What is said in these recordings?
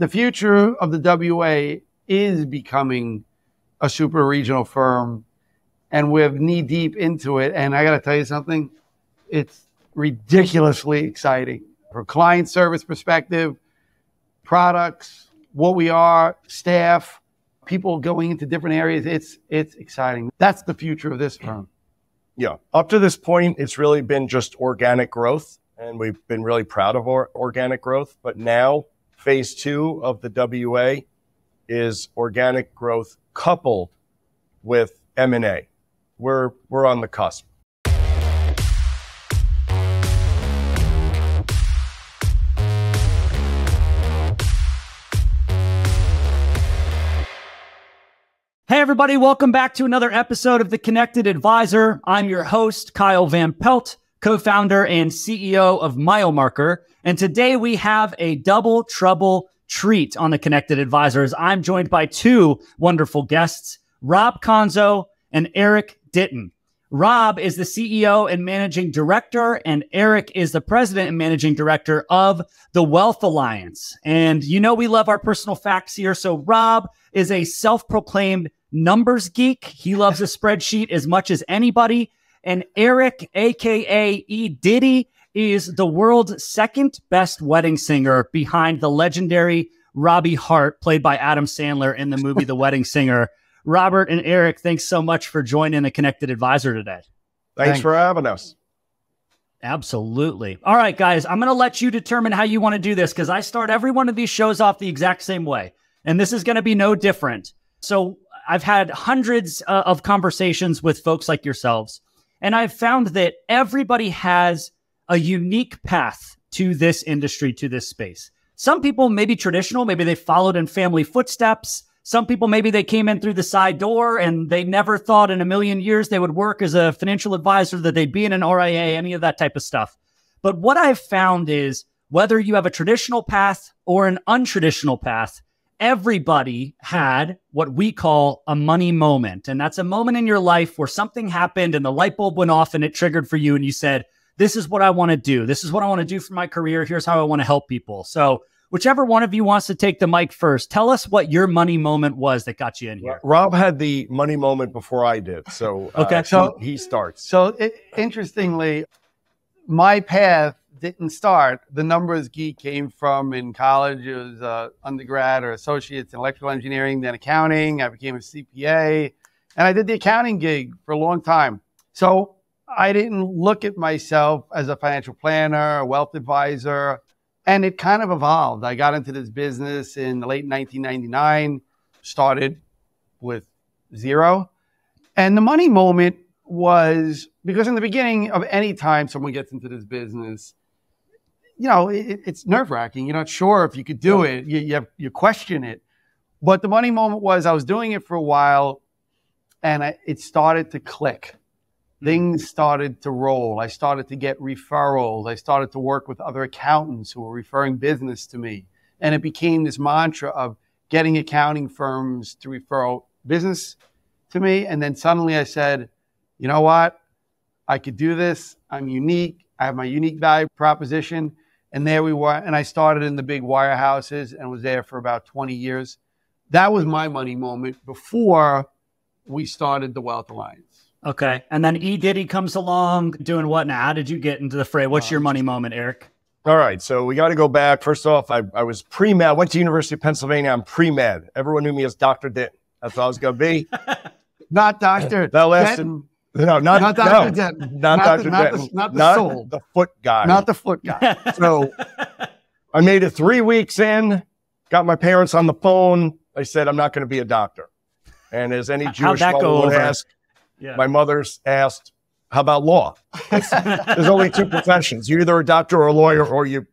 the future of the WA is becoming a super regional firm, and we're knee deep into it. And I got to tell you something, it's ridiculously exciting from client service perspective, products, what we are, staff, people going into different areas. It's exciting. That's the future of this firm. Yeah. Up to this point, it's really been just organic growth, and we've been really proud of our organic growth. But now, phase 2 of the WA is organic growth coupled with M&A. We're on the cusp. Hey everybody, welcome back to another episode of The Connected Advisor. I'm your host, Kyle Van Pelt, co-founder and CEO of Milemarker. And today we have a double trouble treat on The Connected Advisors. I'm joined by two wonderful guests, Rob Conzo and Eric Diton. Rob is the CEO and managing director, and Eric is the president and managing director of the Wealth Alliance. And you know we love our personal facts here. So Rob is a self-proclaimed numbers geek. He loves a spreadsheet as much as anybody. And Eric, aka E. Diddy, is the world's second best wedding singer behind the legendary Robbie Hart, played by Adam Sandler in the movie The Wedding Singer. Robert and Eric, thanks so much for joining the Connected Advisor today. Thanks for having us. Absolutely. All right, guys, I'm going to let you determine how you want to do this because I start every one of these shows off the exact same way. And this is going to be no different. So I've had hundreds of conversations with folks like yourselves, and I've found that everybody has a unique path to this industry, to this space. Some people may be traditional. Maybe they followed in family footsteps. Some people, maybe they came in through the side door and they never thought in a million years they would work as a financial advisor, that they'd be in an RIA, any of that type of stuff. But what I've found is whether you have a traditional path or an untraditional path, everybody had what we call a money moment. And that's a moment in your life where something happened and the light bulb went off and it triggered for you. And you said, this is what I want to do. This is what I want to do for my career. Here's how I want to help people. So whichever one of you wants to take the mic first, tell us what your money moment was that got you in here. Rob had the money moment before I did. So, okay. So he starts. So interestingly, my path didn't start. The numbers geek came from in college. It was undergrad or associates in electrical engineering, then accounting. I became a CPA, and I did the accounting gig for a long time. So I didn't look at myself as a financial planner, a wealth advisor, and it kind of evolved. I got into this business in the late 1999, started with zero. And the money moment was because in the beginning of any time someone gets into this business, you know, it's nerve-wracking. You're not sure if you could do it. You question it. But the money moment was I was doing it for a while, and it started to click. Things started to roll. I started to get referrals. I started to work with other accountants who were referring business to me. And it became this mantra of getting accounting firms to refer business to me. And then suddenly I said, you know what? I could do this. I'm unique. I have my unique value proposition. And there we were. And I started in the big wirehouses and was there for about 20 years. That was my money moment before we started the Wealth Alliance. Okay. And then E. Diddy comes along doing what now? How did you get into the fray? What's your money moment, Eric? All right. So we got to go back. First off, I was pre-med. I went to University of Pennsylvania. I'm pre-med. Everyone knew me as Dr. Diton. That's what I was going to be. Not Dr. That lasted. No, not Dr. Diton. Not Dr. Diton. Not the soul. The foot guy. Not the foot guy. So I made it 3 weeks in, got my parents on the phone. I said, I'm not going to be a doctor. And as any Jewish mother would ask, my mother's asked, how about law? There's only two professions. You're either a doctor or a lawyer, or you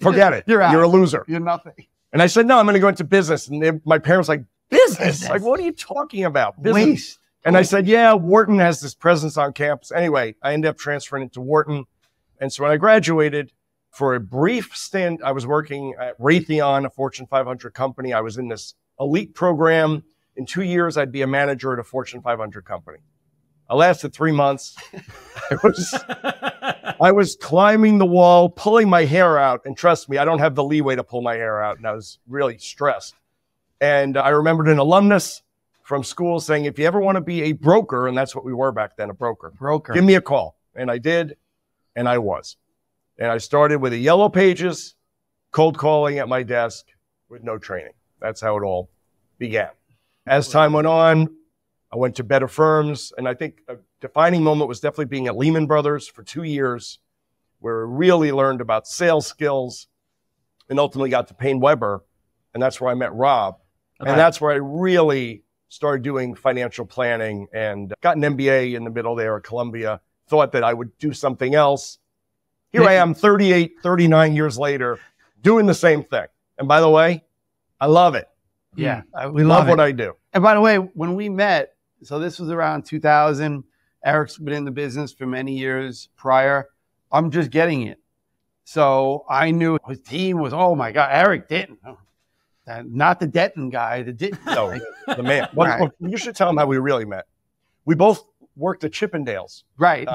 forget it. You're out. You're a loser. You're nothing. And I said, no, I'm going to go into business. And my parents were like, business? Like, what are you talking about? Business. Waste. And I said, yeah, Wharton has this presence on campus. Anyway, I ended up transferring into Wharton. And so when I graduated, for a brief stint, I was working at Raytheon, a Fortune 500 company. I was in this elite program. In 2 years, I'd be a manager at a Fortune 500 company. I lasted 3 months. I was climbing the wall, pulling my hair out. And trust me, I don't have the leeway to pull my hair out. And I was really stressed. And I remembered an alumnus from school saying, if you ever want to be a broker, and that's what we were back then, a broker, give me a call. And I did, and I was. And I started with a Yellow Pages, cold calling at my desk with no training. That's how it all began. As time went on, I went to better firms. And I think a defining moment was definitely being at Lehman Brothers for 2 years, where I really learned about sales skills and ultimately got to Payne Weber. And that's where I met Rob. Okay. And that's where I really started doing financial planning and got an MBA in the middle there at Columbia. Thought that I would do something else. Here I am 38, 39 years later doing the same thing. And by the way, I love it. Yeah, we love what I do. And by the way, when we met, so this was around 2000. Eric's been in the business for many years prior. I'm just getting it. So I knew his team was, oh my God, Eric Diton. Not the Diton guy, the Diton. No, the man. Well, you should tell him how we really met. We both worked at Chippendales. Right.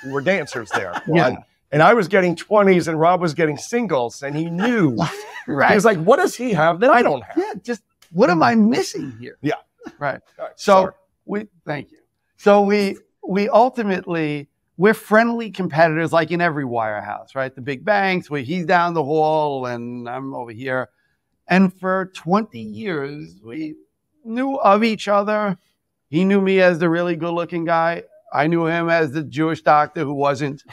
We were dancers there. Yeah. And I was getting 20s and Rob was getting singles, and he knew. Right. He was like, what does he have that I don't have? Yeah, just what am I missing here? Yeah. Right. So thank you. So we ultimately, we're friendly competitors like in every wirehouse, right? The big banks, where he's down the hall and I'm over here. And for 20 years, we knew of each other. He knew me as the really good-looking guy. I knew him as the Jewish doctor who wasn't.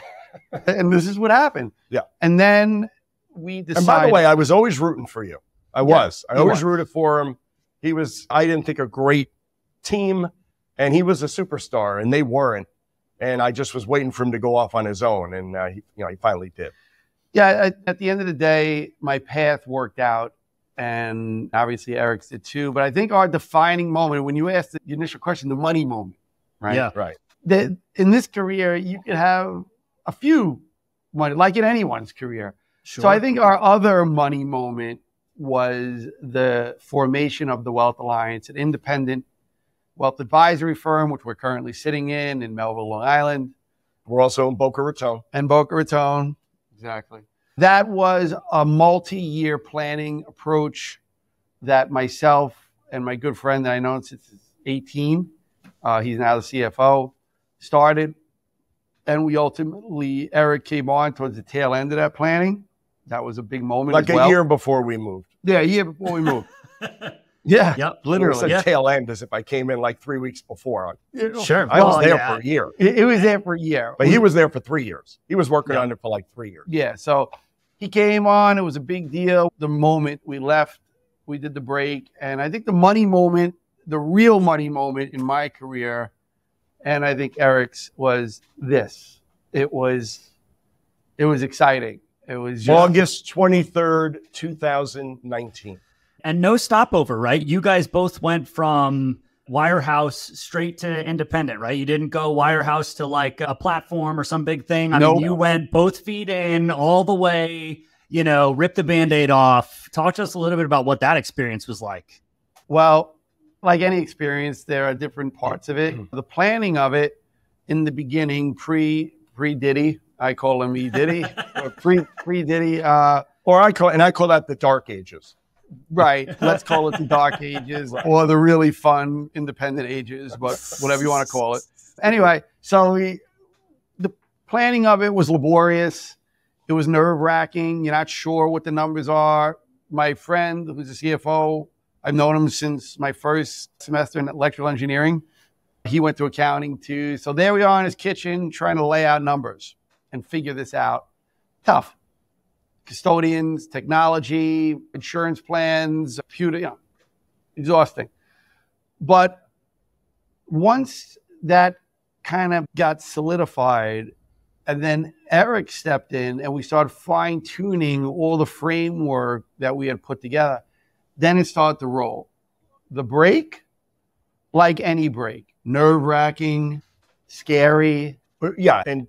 And this is what happened. Yeah. And then we decided. And by the way, I was always rooting for you. I always rooted for him. He was, I didn't think, a great team. And he was a superstar, and they weren't. And I just was waiting for him to go off on his own. And he finally did. Yeah. At the end of the day, my path worked out. And obviously Eric's did too. But I think our defining moment, when you asked the initial question, the money moment, right? Yeah, right. That in this career, you could have a few money, like in anyone's career. Sure. So I think our other money moment was the formation of the Wealth Alliance, an independent wealth advisory firm, which we're currently sitting in Melville, Long Island. We're also in Boca Raton. And Boca Raton, exactly. That was a multi-year planning approach that myself and my good friend that I know since 18, he's now the CFO, started. And we ultimately, Eric came on towards the tail end of that planning. That was a big moment. Like a year before we moved. Yeah, a year before we moved. Yeah. Yep, literally. It tail end as if I came in like 3 weeks before. Sure. I was there for a year. It was there for a year. But he was there for 3 years. He was working on it for like 3 years. Yeah, so he came on. It was a big deal. The moment we left, we did the break. And I think the money moment, the real money moment in my career, and I think Eric's, was this. It was exciting. It was just August 23rd, 2019. And no stopover, right? You guys both went from wirehouse straight to independent, right? You didn't go wirehouse to like a platform or some big thing. I mean, you went both feet in all the way, ripped the Band-Aid off. Talk to us a little bit about what that experience was like. Well, like any experience, there are different parts of it. The planning of it in the beginning, pre-Diddy, I call him E-Diddy, or pre-Diddy. Or I call that the dark ages. Right. Let's call it the dark ages or the really fun independent ages, but whatever you want to call it. Anyway, so the planning of it was laborious. It was nerve-wracking. You're not sure what the numbers are. My friend, who's a CFO, I've known him since my first semester in electrical engineering. He went to accounting too. So there we are in his kitchen trying to lay out numbers and figure this out. Tough. Custodians, technology, insurance plans, computer, exhausting. But once that kind of got solidified, and then Eric stepped in and we started fine-tuning all the framework that we had put together, then it started to roll. The break, like any break, nerve-wracking, scary. Yeah, and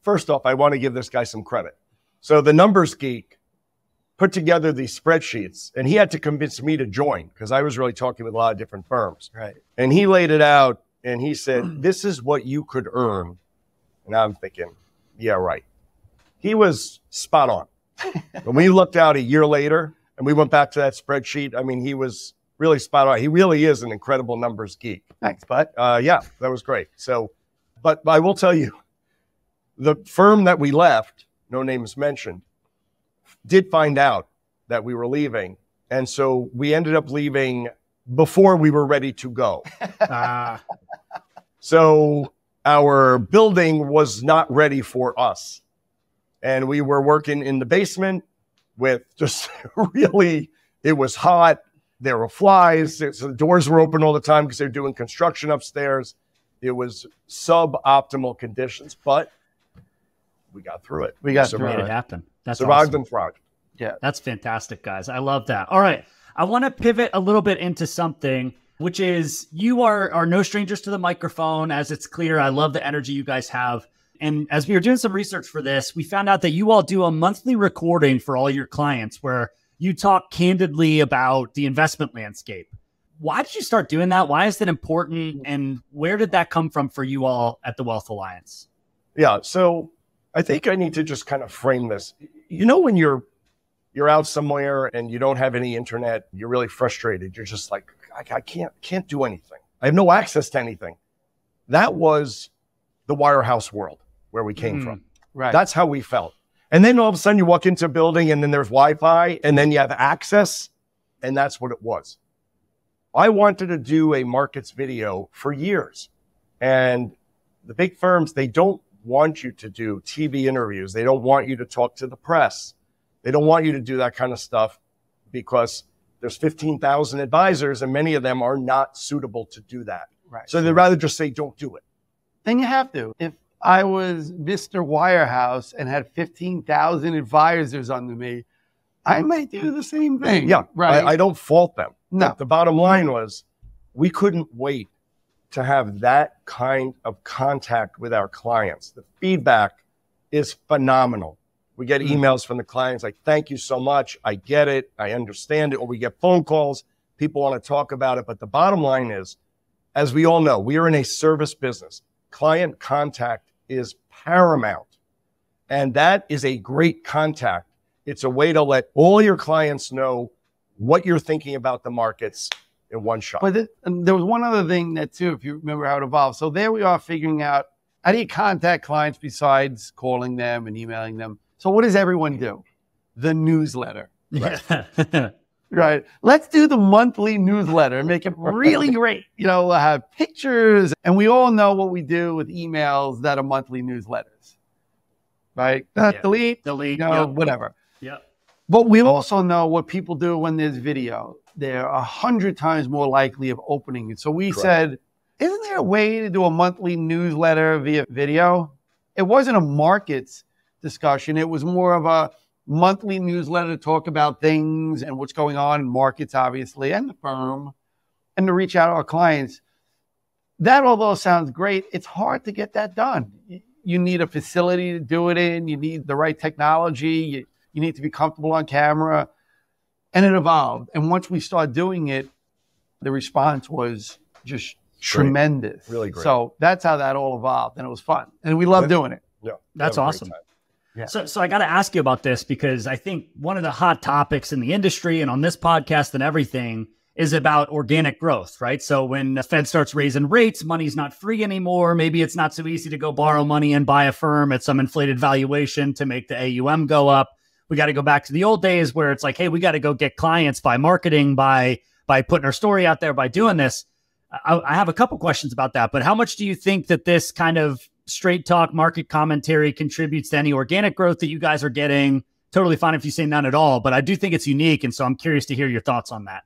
first off, I want to give this guy some credit. So the numbers geek put together these spreadsheets, and he had to convince me to join because I was really talking with a lot of different firms. Right. And he laid it out, and he said, this is what you could earn. And I'm thinking, yeah, right. He was spot on. When we looked out a year later and we went back to that spreadsheet, I mean, he was really spot on. He really is an incredible numbers geek. Thanks, bud. Yeah, that was great. So, but I will tell you, the firm that we left, no names mentioned, did find out that we were leaving. And so we ended up leaving before we were ready to go. So our building was not ready for us. And we were working in the basement with just really, it was hot. There were flies. So the doors were open all the time because they were doing construction upstairs. It was suboptimal conditions, but we got through it. We got through it. It happened. That's survived awesome. And thrived. Yeah. That's fantastic, guys. I love that. All right. I want to pivot a little bit into something, which is you are no strangers to the microphone, as it's clear. I love the energy you guys have. And as we were doing some research for this, we found out that you all do a monthly recording for all your clients where you talk candidly about the investment landscape. Why did you start doing that? Why is that important? And where did that come from for you all at the Wealth Alliance? Yeah, so I think I need to just kind of frame this. You know, when you're out somewhere and you don't have any internet, you're really frustrated. You're just like, I can't do anything. I have no access to anything. That was the wirehouse world where we came from. Right. That's how we felt. And then all of a sudden you walk into a building and then there's Wi-Fi and then you have access, and that's what it was. I wanted to do a markets video for years. And the big firms, they don't want you to do TV interviews. They don't want you to talk to the press. They don't want you to do that kind of stuff because there's 15,000 advisors and many of them are not suitable to do that. Right. So they'd rather just say, don't do it. Then you have to. If I was Mr. Wirehouse and had 15,000 advisors under me, I might do the same thing. Yeah, right. I don't fault them. No. The bottom line was we couldn't wait to have that kind of contact with our clients. The feedback is phenomenal. We get emails from the clients like, thank you so much. I get it. I understand it. Or we get phone calls. People want to talk about it. But the bottom line is, as we all know, we are in a service business. Client contact is paramount. And that is a great contact. It's a way to let all your clients know what you're thinking about the markets in one shot. But there was one other thing that too, if you remember how it evolved. So there we are figuring out, how do you contact clients besides calling them and emailing them? So what does everyone do? The newsletter. Right. Right. Let's do the monthly newsletter and make it really great. You know, we'll have pictures, and we all know what we do with emails that are monthly newsletters. Right? Delete, you know, whatever. Yeah. But we also know what people do when there's video. They're 100 times more likely of opening it. So we said, isn't there a way to do a monthly newsletter via video? It wasn't a markets discussion. It was more of a monthly newsletter to talk about things and what's going on in markets, obviously, and the firm, and to reach out to our clients. That, although sounds great, it's hard to get that done. You need a facility to do it in. You need the right technology. You need to be comfortable on camera. And it evolved. And once we started doing it, the response was just tremendous. Really great. So that's how that all evolved. And it was fun. And we love doing it. Yeah. That's awesome. Yeah. So I got to ask you about this because I think one of the hot topics in the industry and on this podcast and everything is about organic growth, right? So when the Fed starts raising rates, money's not free anymore. Maybe it's not so easy to go borrow money and buy a firm at some inflated valuation to make the AUM go up. We got to go back to the old days where it's like, hey, we got to go get clients by marketing, by putting our story out there, by doing this. I have a couple questions about that, but how much do you think that this kind of straight talk market commentary contributes to any organic growth that you guys are getting? Totally fine if you say none at all, but I do think it's unique. And so I'm curious to hear your thoughts on that.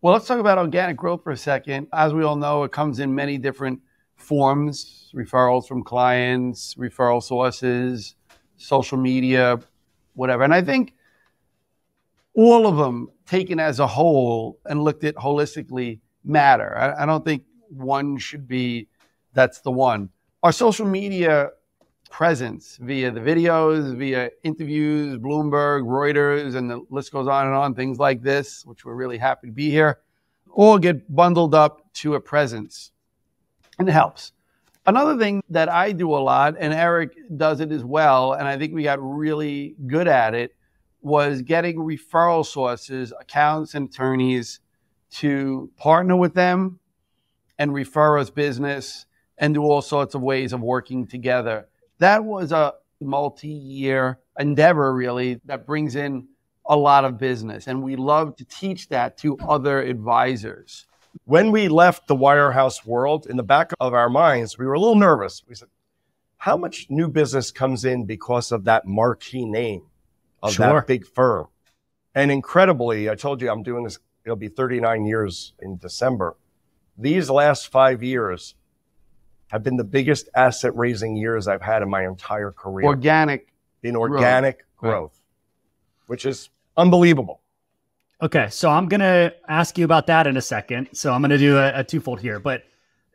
Well, let's talk about organic growth for a second. As we all know, it comes in many different forms: referrals from clients, referral sources, social media, whatever. And I think all of them taken as a whole and looked at holistically matter. I don't think one should be, that's the one. Our social media presence via the videos, via interviews, Bloomberg, Reuters, and the list goes on and on, things like this, which we're really happy to be here, all get bundled up to a presence. And it helps. Another thing that I do a lot, and Eric does it as well, and I think we got really good at it, was getting referral sources, accountants and attorneys, to partner with them and refer us business and do all sorts of ways of working together. That was a multi-year endeavor, really, that brings in a lot of business. And we love to teach that to other advisors. When we left the wirehouse world, in the back of our minds, we were a little nervous. We said, how much new business comes in because of that marquee name of that big firm? And incredibly, I told you I'm doing this, it'll be 39 years in December. These last 5 years have been the biggest asset raising years I've had in my entire career. Organic growth, which is unbelievable. Okay, so I'm going to ask you about that in a second. So I'm going to do a twofold here, but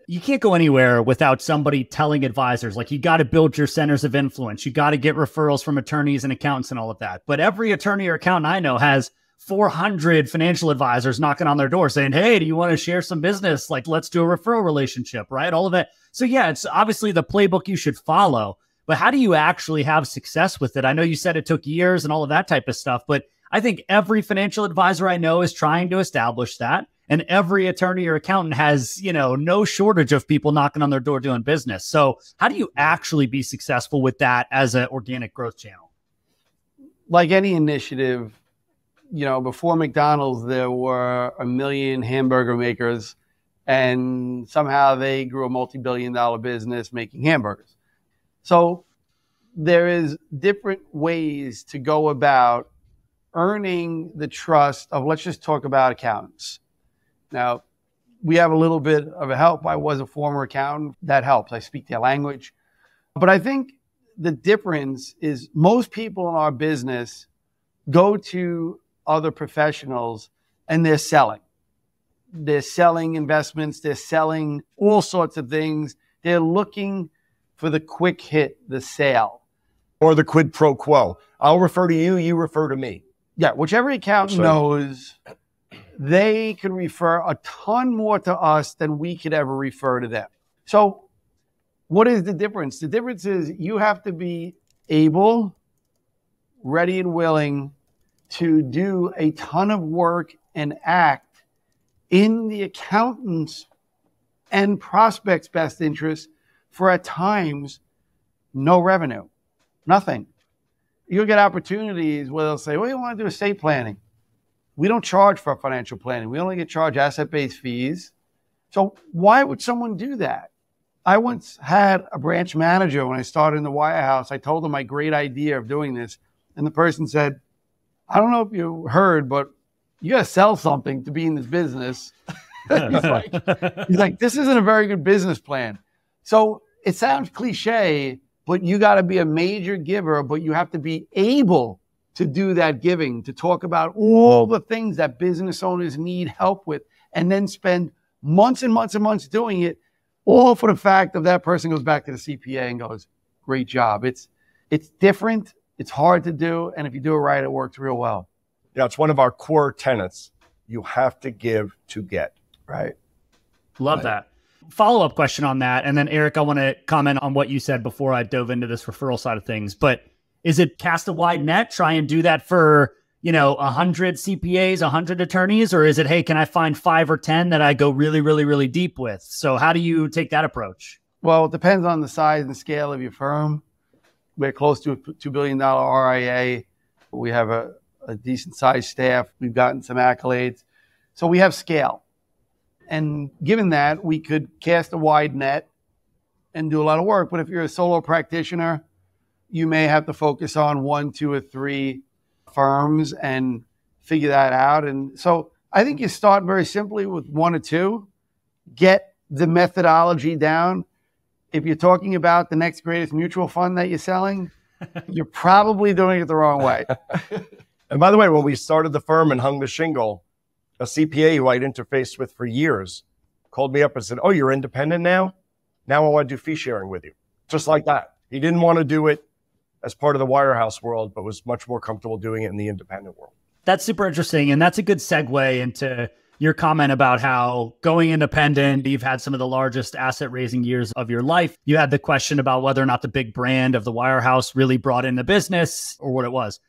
you can't go anywhere without somebody telling advisors, like, you got to build your centers of influence. You got to get referrals from attorneys and accountants and all of that. But every attorney or accountant I know has 400 financial advisors knocking on their door saying, hey, do you want to share some business? Like, let's do a referral relationship, right? All of it. So yeah, it's obviously the playbook you should follow, but how do you actually have success with it? I know you said it took years and all of that type of stuff, but I think every financial advisor I know is trying to establish that. And every attorney or accountant has, no shortage of people knocking on their door doing business. So how do you actually be successful with that as an organic growth channel? Like any initiative, before McDonald's, there were 1 million hamburger makers, and somehow they grew a multi-billion-dollar business making hamburgers. So there is different ways to go about earning the trust of, let's just talk about accountants. Now, we have a little bit of a help. I was a former accountant. That helps. I speak their language. But I think the difference is most people in our business go to other professionals and they're selling. They're selling investments. They're selling all sorts of things. They're looking for the quick hit, the sale. Or the quid pro quo. I'll refer to you, you refer to me. Yeah, whichever accountant knows, they can refer a ton more to us than we could ever refer to them. So what is the difference? The difference is you have to be able, ready and willing to do a ton of work and act in the accountant's and prospect's best interest for, at times, no revenue, nothing. You'll get opportunities where they'll say, well, you want to do estate planning. We don't charge for financial planning. We only get charged asset-based fees. So why would someone do that? I once had a branch manager when I started in the wirehouse. I told him my great idea of doing this. And the person said, I don't know if you heard, but you got to sell something to be in this business. he's like, this isn't a very good business plan. So it sounds cliche, but you got to be a major giver, but you have to be able to do that giving, to talk about all the things that business owners need help with, and then spend months and months and months doing it, all for the fact of that person goes back to the CPA and goes, great job. It's different. It's hard to do. And if you do it right, it works real well. Yeah, it's one of our core tenets. You have to give to get. Right. Love that. Follow-up question on that. And then Eric, I want to comment on what you said before I dove into this referral side of things. But is it cast a wide net, try and do that for, 100 CPAs, 100 attorneys? Or is it, hey, can I find 5 or 10 that I go really, really, really deep with? So how do you take that approach? Well, it depends on the size and scale of your firm. We're close to a $2 billion RIA. We have a decent sized staff. We've gotten some accolades. So we have scale. And given that, we could cast a wide net and do a lot of work. But if you're a solo practitioner, you may have to focus on 1, 2, or 3 firms and figure that out. And so I think you start very simply with 1 or 2, get the methodology down. If you're talking about the next greatest mutual fund that you're selling, you're probably doing it the wrong way. And by the way, when we started the firm and hung the shingle, a CPA who I'd interfaced with for years called me up and said, oh, you're independent now? Now I want to do fee sharing with you. Just like that. He didn't want to do it as part of the wirehouse world, but was much more comfortable doing it in the independent world. That's super interesting. And that's a good segue into your comment about how going independent, you've had some of the largest asset raising years of your life. You had the question about whether or not the big brand of the wirehouse really brought in the business or what it was.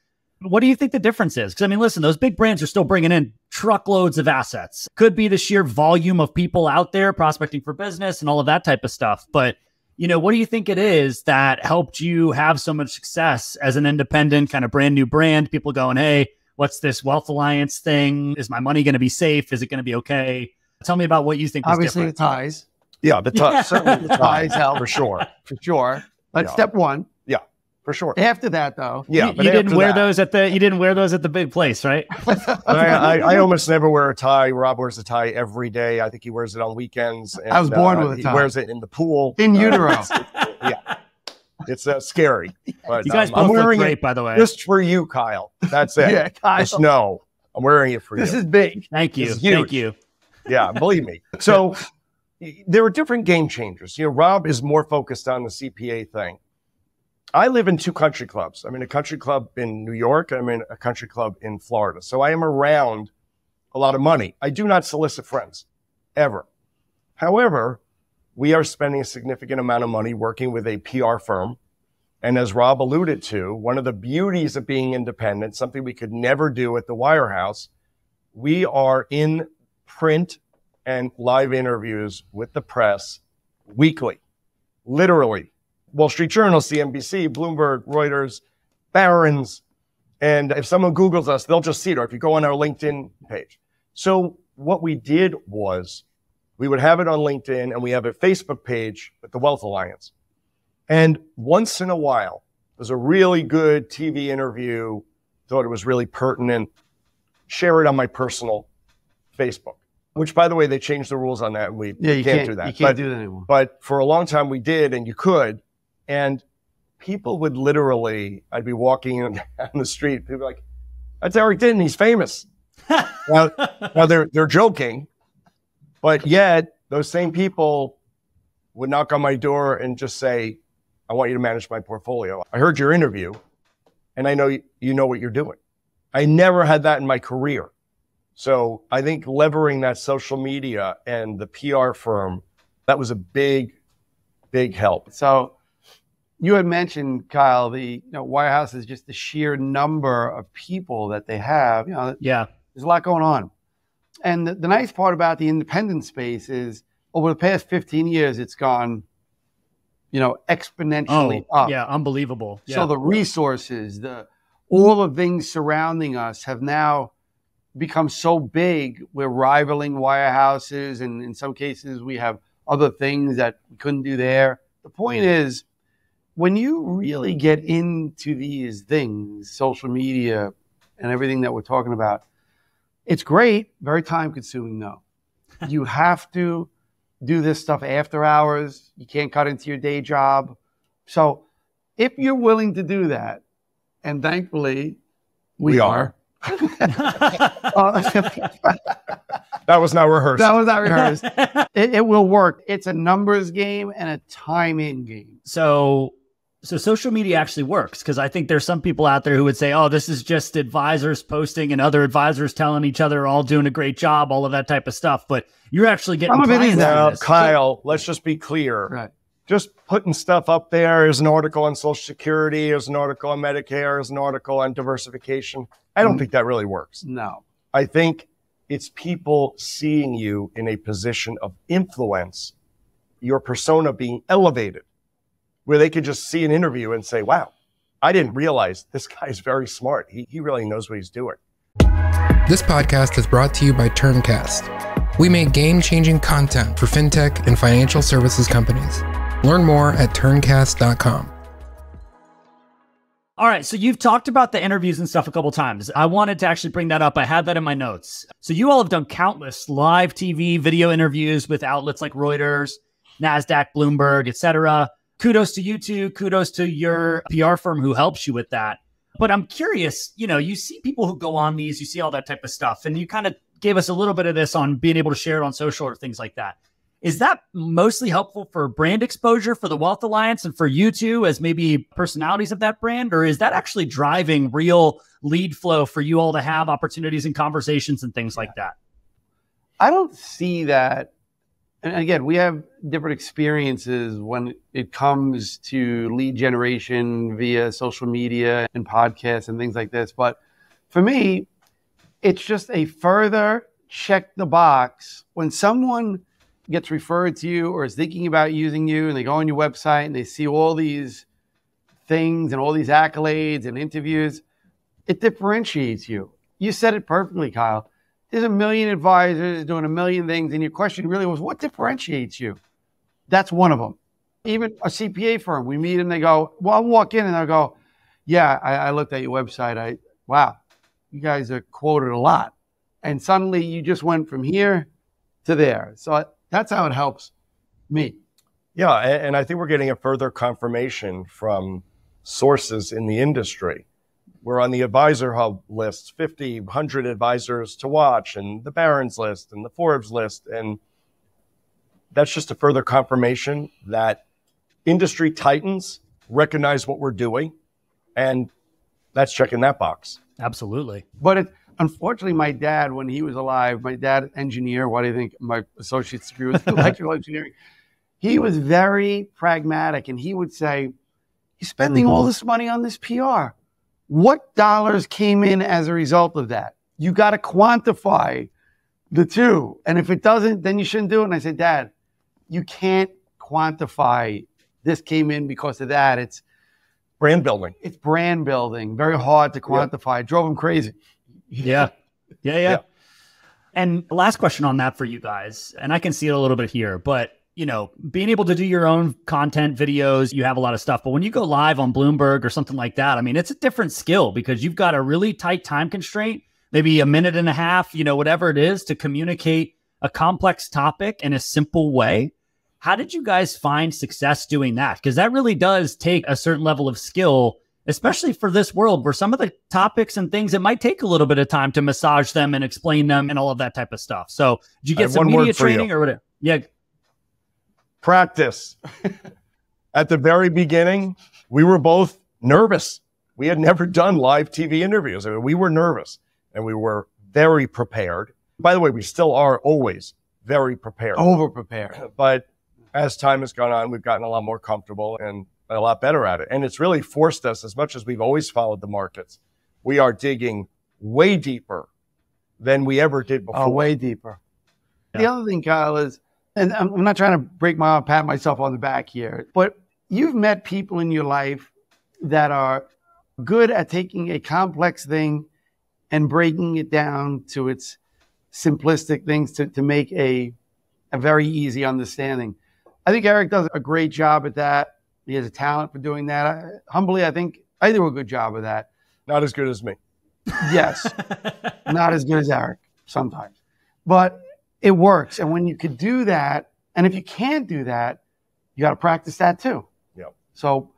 What do you think the difference is? Because I mean, listen, those big brands are still bringing in truckloads of assets. Could be the sheer volume of people out there prospecting for business and all of that type of stuff. But, you know, what do you think it is that helped you have so much success as an independent kind of brand new brand? People going, hey, what's this Wealth Alliance thing? Is my money going to be safe? Is it going to be okay? Tell me about what you think is Obviously, different. the ties. Yeah, the ties. Certainly the ties help. For sure. For sure. That's step one. Yeah, for sure. After that, though. Yeah, you didn't wear those at the big place, right? I almost never wear a tie. Rob wears a tie every day. I think he wears it on weekends. And, I was born with a tie. He wears it in the pool. In utero. Yeah. It's scary. But, you guys both look great, by the way. Just for you, Kyle. That's it. Yeah, Kyle. Just know I'm wearing it for you. This is big. Thank you. Thank you. Yeah, believe me. So there are different game changers. You know, Rob is more focused on the CPA thing. I live in 2 country clubs. I'm in a country club in New York. I'm in a country club in Florida. So I am around a lot of money. I do not solicit friends, ever. However, we are spending a significant amount of money working with a PR firm. And as Rob alluded to, one of the beauties of being independent, something we could never do at the wirehouse, we are in print and live interviews with the press weekly, literally. Wall Street Journal, CNBC, Bloomberg, Reuters, Barron's. And if someone Googles us, they'll just see it, or if you go on our LinkedIn page. So what we did was we would have it on LinkedIn, and we have a Facebook page with the Wealth Alliance. And once in a while, there's a really good TV interview, thought it was really pertinent, share it on my personal Facebook, which, by the way, they changed the rules on that. And you can't do that. You can't do that anymore. But for a long time we did, and you could. And people would literally, I'd be walking down the street, people were like, that's Eric Diton, he's famous. now they're joking, but yet those same people would knock on my door and just say, I want you to manage my portfolio. I heard your interview, and I know you know what you're doing. I never had that in my career. So I think levering that social media and the PR firm, that was a big, big help. So you had mentioned, Kyle, the wirehouse is just the sheer number of people that they have. Yeah, there's a lot going on. And the nice part about the independent space is over the past 15 years, it's gone, exponentially up. Yeah, unbelievable. Yeah. So the resources, all the things surrounding us have now become so big. We're rivaling wirehouses, and in some cases we have other things that we couldn't do there. The point is, when you really get into these things, social media and everything that we're talking about, it's great, very time consuming though. You have to do this stuff after hours. You can't cut into your day job. So if you're willing to do that, and thankfully we are. That was not rehearsed. That was not rehearsed. It will work. It's a numbers game and a timing game. So social media actually works, because I think there's some people out there who would say, oh, this is just advisors posting and other advisors telling each other all doing a great job, all of that type of stuff. But you're actually getting clients. Now, Kyle, let's just be clear. Right. Just putting stuff up there. There's an article on Social Security. There's an article on Medicare. There's an article on diversification. I don't think that really works. No. I think it's people seeing you in a position of influence, your persona being elevated, where they could just see an interview and say, wow, I didn't realize this guy's very smart. He really knows what he's doing. This podcast is brought to you by Turncast. We make game-changing content for fintech and financial services companies. Learn more at turncast.com. All right, so you've talked about the interviews and stuff a couple times. I wanted to actually bring that up. I had that in my notes. So you all have done countless live TV, video interviews with outlets like Reuters, NASDAQ, Bloomberg, etc. Kudos to you two. Kudos to your PR firm who helps you with that. But I'm curious, you see people who go on these, you see all that type of stuff, and you kind of gave us a little bit of this on being able to share it on social or things like that. Is that mostly helpful for brand exposure for the Wealth Alliance and for you two as maybe personalities of that brand? Or is that actually driving real lead flow for you all to have opportunities and conversations and things like that? I don't see that. And again, we have different experiences when it comes to lead generation via social media and podcasts and things like this. But for me, it's just a further check the box. When someone gets referred to you or is thinking about using you and they go on your website and they see all these things and all these accolades and interviews, it differentiates you. You said it perfectly, Kyle. There's a million advisors doing a million things, and your question really was, what differentiates you? That's one of them. Even a CPA firm, we meet and they go, well, I'll walk in and they'll go, yeah, I looked at your website. Wow, you guys are quoted a lot. And suddenly you just went from here to there. So that's how it helps me. Yeah, and I think we're getting a further confirmation from sources in the industry. We're on the Advisor Hub list, 50, 100 advisors to watch, and the Barron's list and the Forbes list. And that's just a further confirmation that industry titans recognize what we're doing. And that's checking that box. Absolutely. But unfortunately, my dad, when he was alive, my dad, engineer, why do you think my associate's degree was electrical engineering? He was very pragmatic, and he would say, you're spending all this money on this PR. What dollars came in as a result of that? You got to quantify the two. And if it doesn't, then you shouldn't do it. And I said, Dad, you can't quantify this came in because of that. It's brand building. It's brand building. Very hard to quantify. It drove him crazy. Yeah. And last question on that for you guys, and I can see it a little bit here, but you know, being able to do your own content videos, you have a lot of stuff. But when you go live on Bloomberg or something like that, I mean, it's a different skill because you've got a really tight time constraint, maybe a minute and a half, you know, whatever it is to communicate a complex topic in a simple way. How did you guys find success doing that? Because that really does take a certain level of skill, especially for this world where some of the topics and things, it might take a little bit of time to massage them and explain them and all of that type of stuff. So did you get some media training or whatever? Yeah. Practice. At the very beginning, we were both nervous. We had never done live TV interviews. I mean, we were nervous and we were very prepared. By the way, we still are always very prepared. Over-prepared. But as time has gone on, we've gotten a lot more comfortable and a lot better at it. And it's really forced us, as much as we've always followed the markets, we are digging way deeper than we ever did before. Oh, way deeper. Yeah. The other thing, Kyle, is, and I'm not trying to pat myself on the back here, but you've met people in your life that are good at taking a complex thing and breaking it down to its simplistic things to make a very easy understanding. I think Eric does a great job at that. He has a talent for doing that. Humbly, I think I do a good job of that. Not as good as me. Yes. Not as good as Eric sometimes. But it works. And when you could do that, and if you can't do that, you got to practice that too. Yeah. So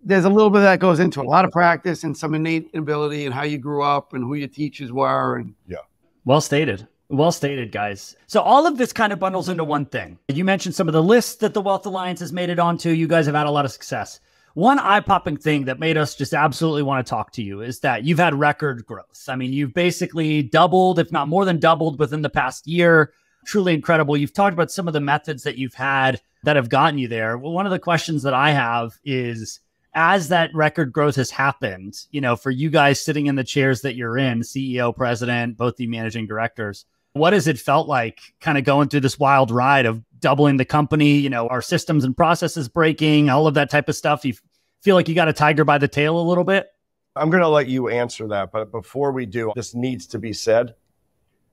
there's a little bit that goes into it. A lot of practice and some innate ability and how you grew up and who your teachers were. And yeah. Well stated. Well stated, guys. So all of this kind of bundles into one thing. You mentioned some of the lists that the Wealth Alliance has made it onto. You guys have had a lot of success. One eye-popping thing that made us just absolutely want to talk to you is that you've had record growth. I mean, you've basically doubled, if not more than doubled within the past year. Truly incredible. You've talked about some of the methods that you've had that have gotten you there. Well, one of the questions that I have is, as that record growth has happened, you know, for you guys sitting in the chairs that you're in, CEO, president, both the managing directors, what has it felt like kind of going through this wild ride of doubling the company, you know, our systems and processes breaking, all of that type of stuff? You feel like you got a tiger by the tail a little bit? I'm going to let you answer that. But before we do, this needs to be said.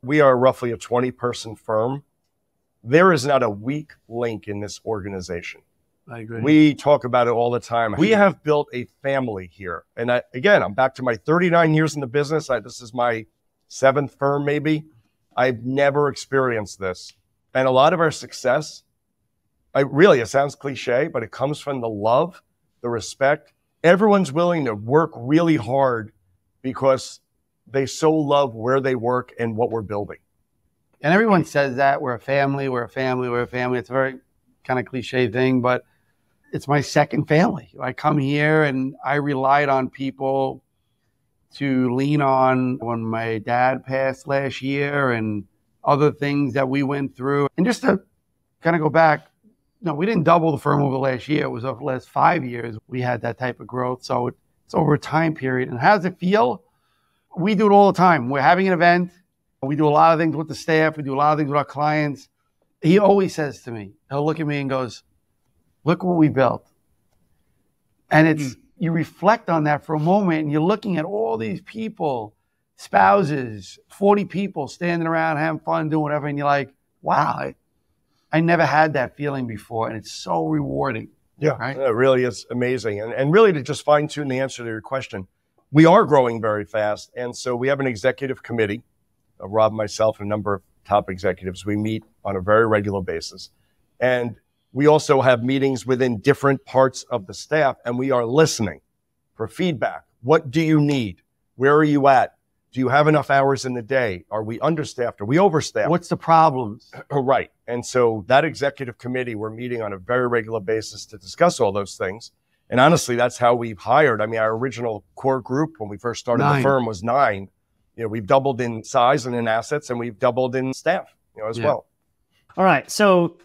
We are roughly a 20-person firm. There is not a weak link in this organization. I agree. We talk about it all the time. We have built a family here. And I'm back to my 39 years in the business. This is my 7th firm, maybe. I've never experienced this. And a lot of our success, it sounds cliche, but it comes from the love, the respect. Everyone's willing to work really hard because they so love where they work and what we're building. And everyone says that we're a family, we're a family, we're a family. It's a very kind of cliche thing, but it's my second family. I come here and I relied on people to lean on when my dad passed last year, and other things that we went through. And just to kind of go back, no, we didn't double the firm over the last year. It was over the last 5 years we had that type of growth. So it's over a time period. And how does it feel? We do it all the time. We're having an event. We do a lot of things with the staff. We do a lot of things with our clients. He always says to me, he'll look at me and goes, look what we built. And it's, you reflect on that for a moment and you're looking at all these people, spouses, 40 people standing around having fun, doing whatever. And you're like, wow, I never had that feeling before. And it's so rewarding. Yeah, right? It really is amazing. And really to just fine tune the answer to your question, we are growing very fast. And so we have an executive committee, Rob, myself, and a number of top executives. We meet on a very regular basis. And we also have meetings within different parts of the staff, and we are listening for feedback. What do you need? Where are you at? Do you have enough hours in the day? Are we understaffed? Are we overstaffed? What's the problems? Right. And so that executive committee, we're meeting on a very regular basis to discuss all those things. And honestly, that's how we've hired. I mean, our original core group when we first started the firm was 9. You know, we've doubled in size and in assets, and we've doubled in staff, as well. All right. So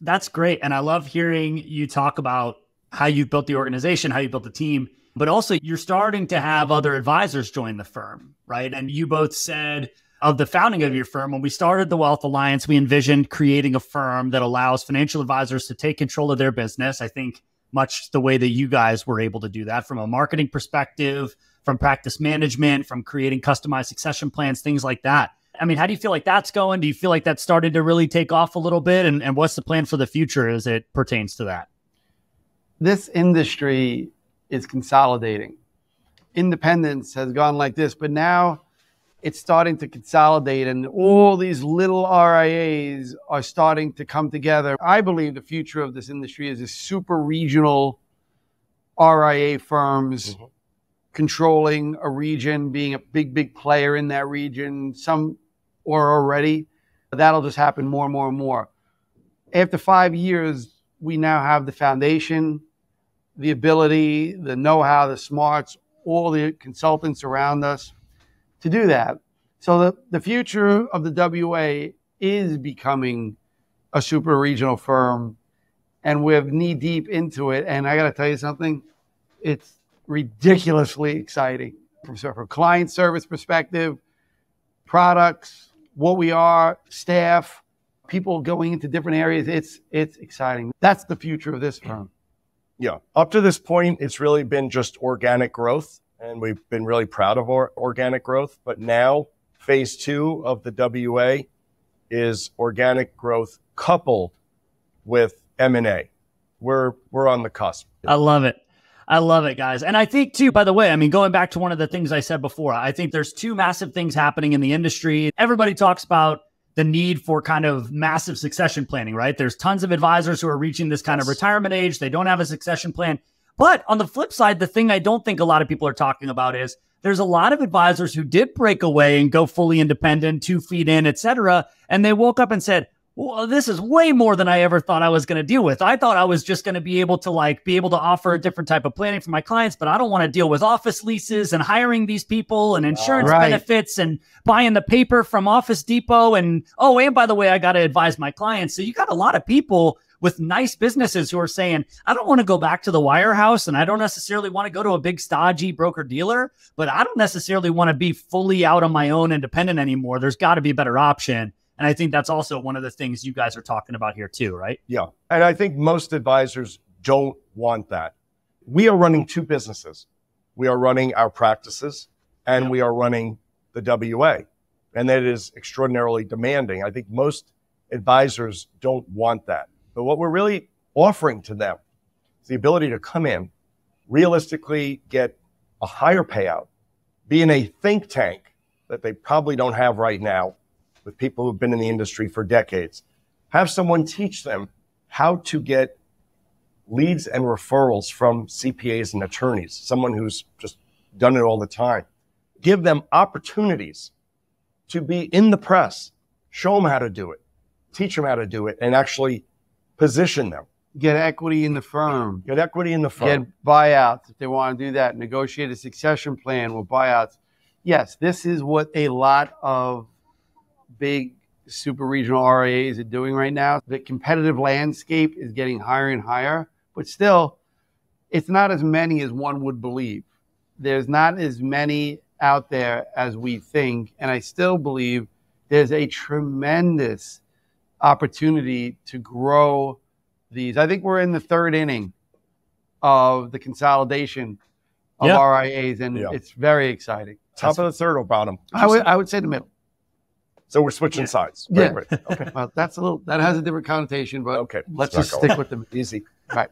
that's great. And I love hearing you talk about how you built the organization, how you built the team, but also you're starting to have other advisors join the firm, right? And you both said of the founding of your firm, when we started the Wealth Alliance, we envisioned creating a firm that allows financial advisors to take control of their business. I think much the way that you guys were able to do that from a marketing perspective, from practice management, from creating customized succession plans, things like that. I mean, how do you feel like that's going? Do you feel like that's started to really take off a little bit? And what's the plan for the future as it pertains to that? This industry is consolidating. Independence has gone like this, but now it's starting to consolidate and all these little RIAs are starting to come together. I believe the future of this industry is a super regional RIA firms controlling a region, being a big player in that region. Some are already. That'll just happen more and more and more. After 5 years, we now have the foundation, the ability, the know-how, the smarts, all the consultants around us to do that. So the future of the WA is becoming a super regional firm, and we're knee deep into it. And I got to tell you something, it's ridiculously exciting from a client service perspective, products, what we are, staff, people going into different areas. It's exciting. That's the future of this firm. Yeah. Up to this point, it's really been just organic growth, and we've been really proud of our organic growth. But now, phase 2 of the WA is organic growth coupled with M&A. We're on the cusp. I love it. I love it, guys. And I think too, by the way, I mean, going back to one of the things I said before, I think there's 2 massive things happening in the industry. Everybody talks about the need for kind of massive succession planning, right? There's tons of advisors who are reaching this kind of retirement age. They don't have a succession plan. But on the flip side, the thing I don't think a lot of people are talking about is there's a lot of advisors who did break away and go fully independent, 2 feet in, et cetera. And they woke up and said, well, this is way more than I ever thought I was going to deal with. I thought I was just going to be able to offer a different type of planning for my clients, but I don't want to deal with office leases and hiring these people and insurance benefits and buying the paper from Office Depot. And by the way, I got to advise my clients. So you got a lot of people with nice businesses who are saying, I don't want to go back to the wirehouse and I don't necessarily want to go to a big stodgy broker dealer, but I don't necessarily want to be fully out on my own independent anymore. There's got to be a better option. And I think that's also one of the things you guys are talking about here too, right? Yeah. And I think most advisors don't want that. We are running 2 businesses. We are running our practices and we are running the WA. And that is extraordinarily demanding. I think most advisors don't want that. But what we're really offering to them is the ability to come in, realistically get a higher payout, be in a think tank that they probably don't have right now, with people who've been in the industry for decades, have someone teach them how to get leads and referrals from CPAs and attorneys, someone who's just done it all the time. Give them opportunities to be in the press, show them how to do it, teach them how to do it, and actually position them. Get equity in the firm. Get equity in the firm. Get buyouts if they want to do that. Negotiate a succession plan with buyouts. Yes, this is what a lot of big super regional RIAs are doing right now. The competitive landscape is getting higher and higher, but still, it's not as many as one would believe. There's not as many out there as we think, and I still believe there's a tremendous opportunity to grow these. I think we're in the third inning of the consolidation of RIAs, and it's very exciting. Top of the third or bottom? I would say the middle. So we're switching sides. Yeah. Right. Okay. Well, that has a different connotation, but okay, let's just stick with them. Easy. Right.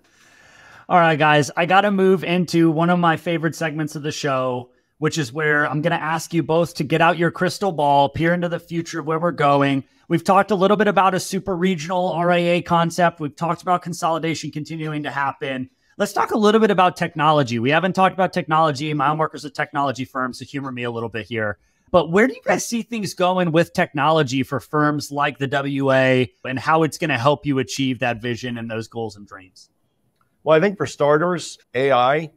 All right, guys, I got to move into one of my favorite segments of the show, which is where I'm going to ask you both to get out your crystal ball, peer into the future of where we're going. We've talked a little bit about a super regional RIA concept. We've talked about consolidation continuing to happen. Let's talk a little bit about technology. We haven't talked about technology. Milemarker is a technology firm, so humor me a little bit here. But where do you guys see things going with technology for firms like the WA and how it's going to help you achieve that vision and those goals and dreams? Well, I think for starters, AI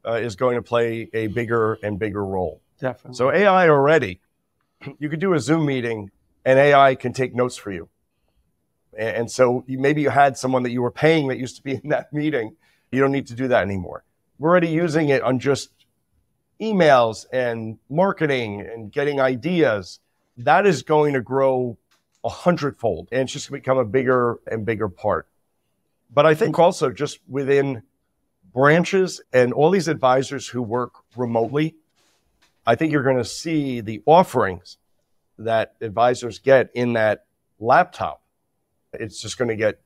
is going to play a bigger and bigger role. Definitely. So AI already, you could do a Zoom meeting and AI can take notes for you. And so maybe you had someone that you were paying that used to be in that meeting. You don't need to do that anymore. We're already using it on just emails and marketing and getting ideas. That is going to grow 100-fold, and it's just going to become a bigger and bigger part. But I think also just within branches and all these advisors who work remotely, I think you're going to see the offerings that advisors get in that laptop. It's just going to get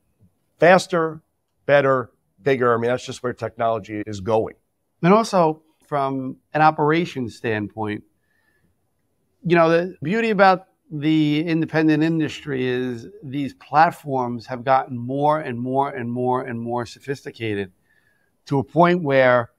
faster, better, bigger. I mean, that's just where technology is going. And also from an operations standpoint, the beauty about the independent industry is these platforms have gotten more and more and more and more sophisticated to a point where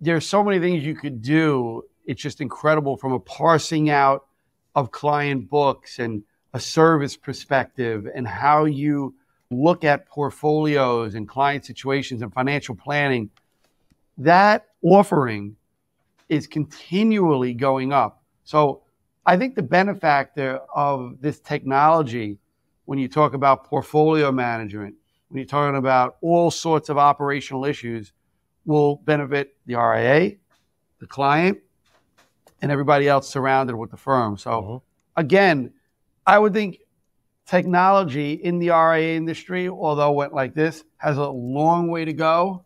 there's so many things you could do. It's just incredible from a parsing out of client books and a service perspective and how you look at portfolios and client situations and financial planning. That offering is continually going up. So I think the benefactor of this technology, when you talk about portfolio management, when you're talking about all sorts of operational issues, will benefit the RIA, the client, and everybody else surrounded with the firm. So again, I would think technology in the RIA industry, although it went like this, has a long way to go.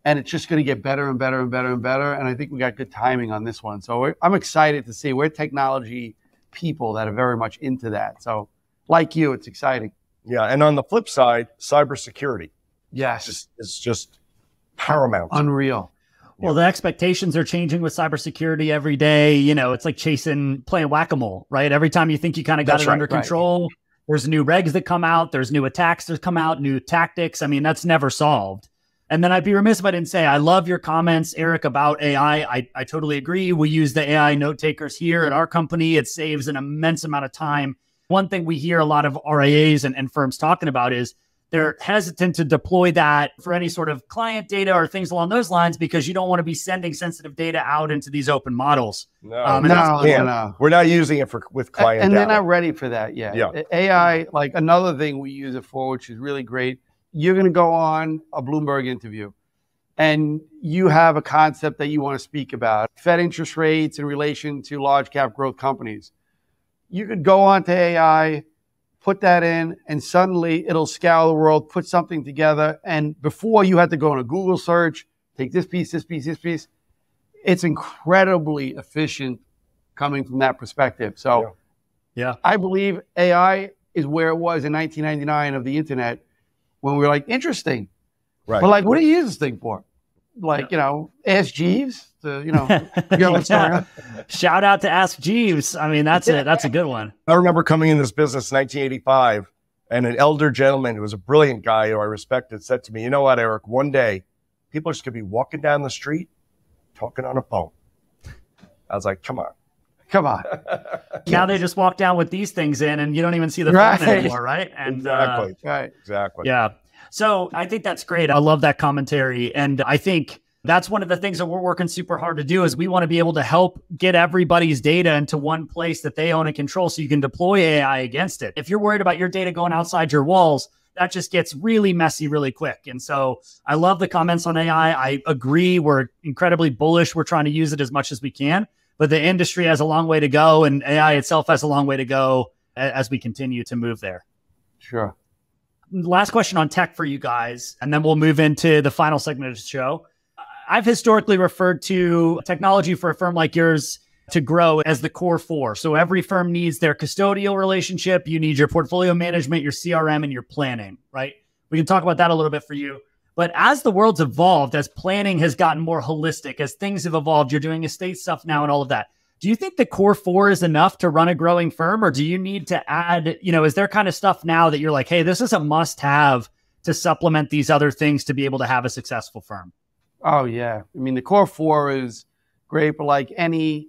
And it's just going to get better and better and better and better. And I think we got good timing on this one. So I'm excited to see we're technology people that are very much into that. So like you, it's exciting. Yeah. And on the flip side, cybersecurity. Yes. It's just paramount. Unreal. Well, the expectations are changing with cybersecurity every day. It's like playing whack-a-mole, right? Every time you think you kind of got it under control, there's new regs that come out. There's new attacks that come out, new tactics. I mean, that's never solved. And then I'd be remiss if I didn't say, I love your comments, Eric, about AI. I totally agree. We use the AI note takers here at our company. It saves an immense amount of time. One thing we hear a lot of RIAs and firms talking about is they're hesitant to deploy that for any sort of client data or things along those lines because you don't want to be sending sensitive data out into these open models. No. We're not using it with client data. And they're not ready for that yet. Yeah. AI, like another thing we use it for, which is really great. You're going to go on a Bloomberg interview and you have a concept that you want to speak about, Fed interest rates in relation to large cap growth companies. You could go on to AI, put that in, and suddenly it'll scour the world, put something together. And before you had to go on a Google search, take this piece, this piece, this piece. It's incredibly efficient coming from that perspective. So yeah, I believe AI is where it was in 1999 of the internet when we were like, interesting. Right. But like, what do you use this thing for? Like, ask Jeeves to, Shout out to Ask Jeeves. I mean, that's a good one. I remember coming in this business in 1985 and an elder gentleman who was a brilliant guy who I respected said to me, you know what, Eric, one day people are just going to be walking down the street talking on a phone. I was like, come on. Now they just walk down with these things in and you don't even see the phone anymore, right? And Exactly. Yeah. So I think that's great. I love that commentary. And I think That's one of the things that we're working super hard to do is we want to be able to help get everybody's data into one place that they own and control so you can deploy AI against it. If you're worried about your data going outside your walls, that just gets really messy really quick. And so I love the comments on AI. I agree. We're incredibly bullish. We're trying to use it as much as we can, but the industry has a long way to go and AI itself has a long way to go as we continue to move there. Sure. Last question on tech for you guys, and then we'll move into the final segment of the show. I've historically referred to technology for a firm like yours to grow as the core four. So every firm needs their custodial relationship. You need your portfolio management, your CRM, and your planning, right? We can talk about that a little bit for you. But as the world's evolved, as planning has gotten more holistic, as things have evolved, you're doing estate stuff now and all of that. Do you think the core four is enough to run a growing firm? Or do you need to add, is there kind of stuff now that you're like, hey, this is a must have to supplement these other things to be able to have a successful firm? Oh, yeah. I mean, the core four is great, but like any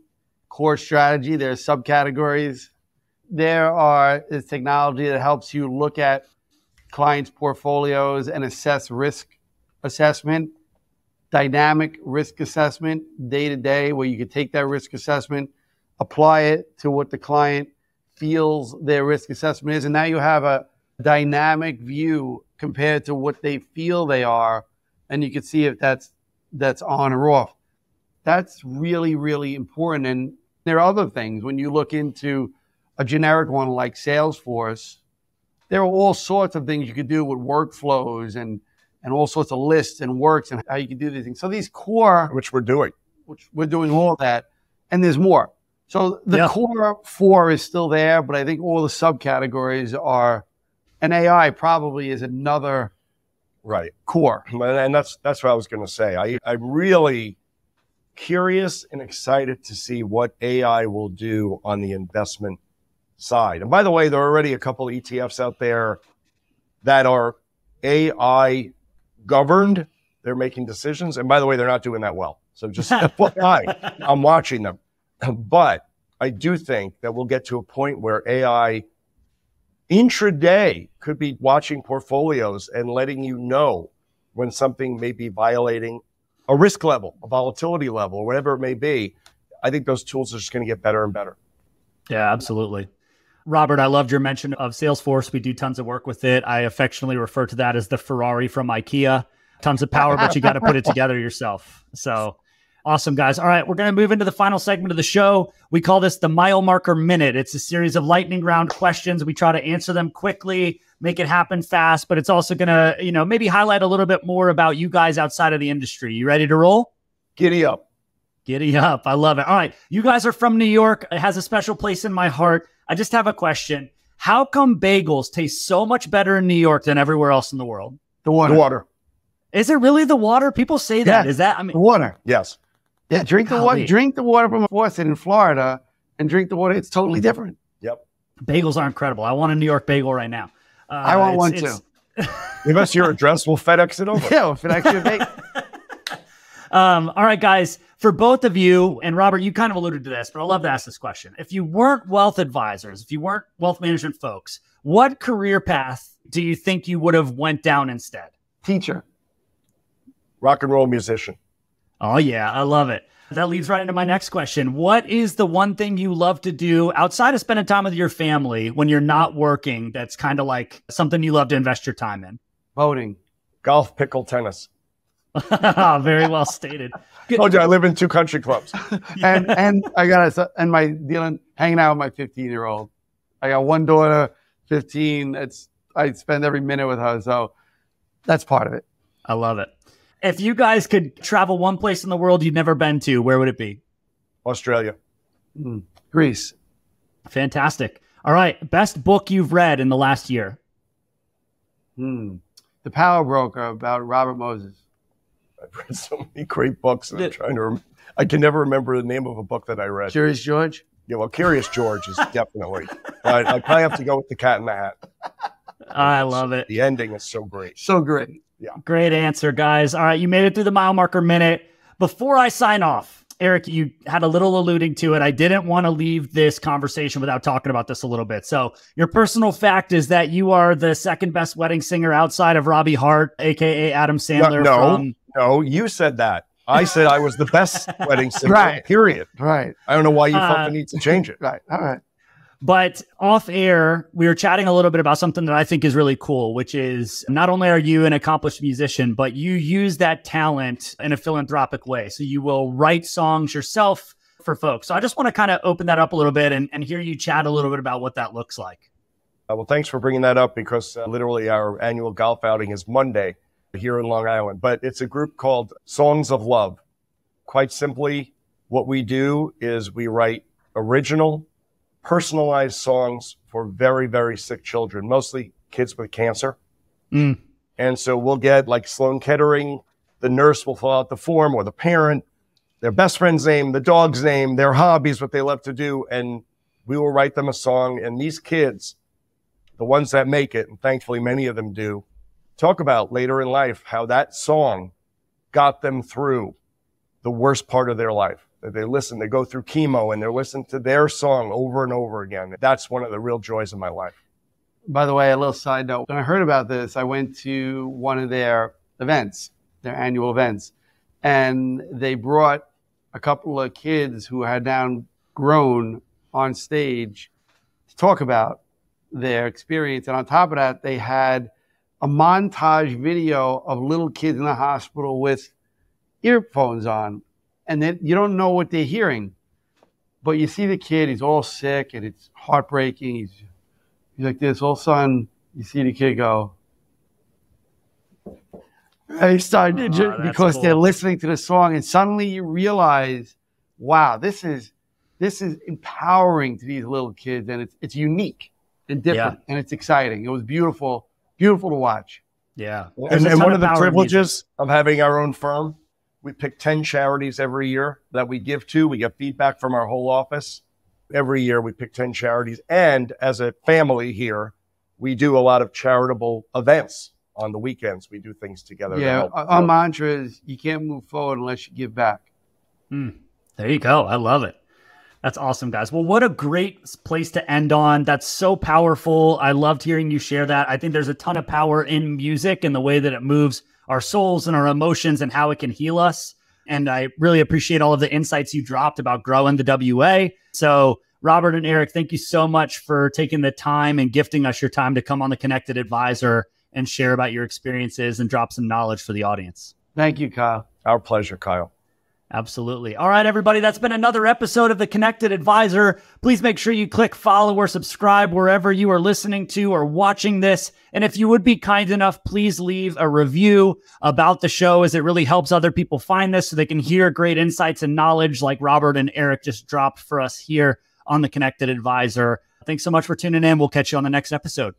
core strategy, there are subcategories. There is technology that helps you look at clients' portfolios and assess risk assessment, dynamic risk assessment, day to day, where you can take that risk assessment, apply it to what the client feels their risk assessment is. And now you have a dynamic view compared to what they feel they are. And you can see if that's on or off. That's really, really important. And there are other things. When you look into a generic one like Salesforce, there are all sorts of things you could do with workflows and all sorts of lists and works and how you can do these things. So these core... Which we're doing all of that. And there's more. So the core four is still there, but I think all the subcategories are... And AI probably is another core. And that's what I was going to say. I'm really curious and excited to see what AI will do on the investment side. And by the way, there are already a couple of ETFs out there that are AI governed. They're making decisions. And by the way, they're not doing that well. So just FYI, I'm watching them. But I do think that we'll get to a point where AI intraday could be watching portfolios and letting you know when something may be violating a risk level, a volatility level, whatever it may be. I think those tools are just going to get better and better. Yeah, absolutely. Robert, I loved your mention of Salesforce. We do tons of work with it. I affectionately refer to that as the Ferrari from IKEA. Tons of power, but you got to put it together yourself. So awesome, guys. All right, we're going to move into the final segment of the show. We call this the Milemarker Minute. It's a series of lightning round questions. We try to answer them quickly, make it happen fast, but it's also going to, maybe highlight a little bit more about you guys outside of the industry. You ready to roll? Giddy up. Giddy up. I love it. All right. You guys are from New York. It has a special place in my heart. I just have a question. How come bagels taste so much better in New York than everywhere else in the world? The water. Is it really the water? People say that. Yeah, is that? the water. Yes. Yeah. Drink the water. Drink the water from a faucet in Florida, and drink the water. It's totally different. Yep. Bagels are incredible. I want a New York bagel right now. I want one too. Give us your address. We'll FedEx it over. Yeah, we'll FedEx your bagel. All right, guys. For both of you, and Robert, you kind of alluded to this, but I'd love to ask this question. If you weren't wealth advisors, if you weren't wealth management folks, what career path do you think you would have went down instead? Teacher. Rock and roll musician. Oh, yeah. I love it. That leads right into my next question. What is the one thing you love to do outside of spending time with your family when you're not working that's kind of like something you love to invest your time in? Boating. Golf, pickle, tennis. Very well stated. Told you I live in 2 country clubs. and I got hanging out with my 15-year-old. I got one daughter, 15. I spend every minute with her, so that's part of it. I love it. If you guys could travel one place in the world you've never been to, where would it be? Australia. Greece. Fantastic. All right. Best book you've read in the last year? The Power Broker about Robert Moses. I've read so many great books, and I can never remember the name of a book that I read. Curious George? Yeah, well, Curious George is definitely. I probably have to go with The Cat in the Hat. I love it. The ending is so great. So great. Yeah. Great answer, guys. All right, you made it through the Milemarker Minute. Before I sign off, Eric, you had a little alluding to it. I didn't want to leave this conversation without talking about this a little bit. So your personal fact is that you are the second best wedding singer outside of Robbie Hart, a.k.a. Adam Sandler. No, you said that. I said I was the best wedding singer, Right. period. Right. I don't know why you felt the need to change it. Right. All right. But off air, we were chatting a little bit about something that I think is really cool, which is not only are you an accomplished musician, but you use that talent in a philanthropic way. So you will write songs yourself for folks. So I just want to kind of open that up a little bit and hear you chat a little bit about what that looks like. Well, thanks for bringing that up because literally our annual golf outing is Monday here in Long Island. But it's a group called Songs of Love. Quite simply, what we do is we write original, personalized songs for very, very sick children, mostly kids with cancer. And so we'll get like Sloan Kettering, the nurse will fill out the form, or the parent, their best friend's name, the dog's name, their hobbies, what they love to do. And we will write them a song. And these kids, the ones that make it, and thankfully many of them do, talk about later in life how that song got them through the worst part of their life. They listen, they go through chemo and they're listening to their song over and over again. That's one of the real joys of my life. By the way, a little side note. When I heard about this, I went to one of their events, their annual events, and they brought a couple of kids who had now grown on stage to talk about their experience. And on top of that, they had a montage video of little kids in the hospital with earphones on. And then you don't know what they're hearing, but you see the kid, he's all sick and it's heartbreaking. He's like this. All of a sudden, you see the kid go. And he started because cool. They're listening to the song, and suddenly you realize, wow, this is empowering to these little kids, and it's unique and different, and it's exciting. It was beautiful to watch. Yeah, and one of the privileges of having our own firm. We pick 10 charities every year that we give to. We get feedback from our whole office. Every year we pick 10 charities. And as a family here, we do a lot of charitable events on the weekends. We do things together. Yeah, our mantra is you can't move forward unless you give back. There you go. I love it. That's awesome, guys. Well, what a great place to end on. That's so powerful. I loved hearing you share that. I think there's a ton of power in music and the way that it moves our souls and our emotions and how it can heal us. And I really appreciate all of the insights you dropped about growing the WA. So Robert and Eric, thank you so much for taking the time and gifting us your time to come on the Connected Advisor and share about your experiences and drop some knowledge for the audience. Thank you, Kyle. Our pleasure, Kyle. Absolutely. All right, everybody, that's been another episode of the Connected Advisor. Please make sure you click follow or subscribe wherever you are listening to or watching this. And if you would be kind enough, please leave a review about the show, as it really helps other people find this so they can hear great insights and knowledge like Robert and Eric just dropped for us here on the Connected Advisor. Thanks so much for tuning in. We'll catch you on the next episode.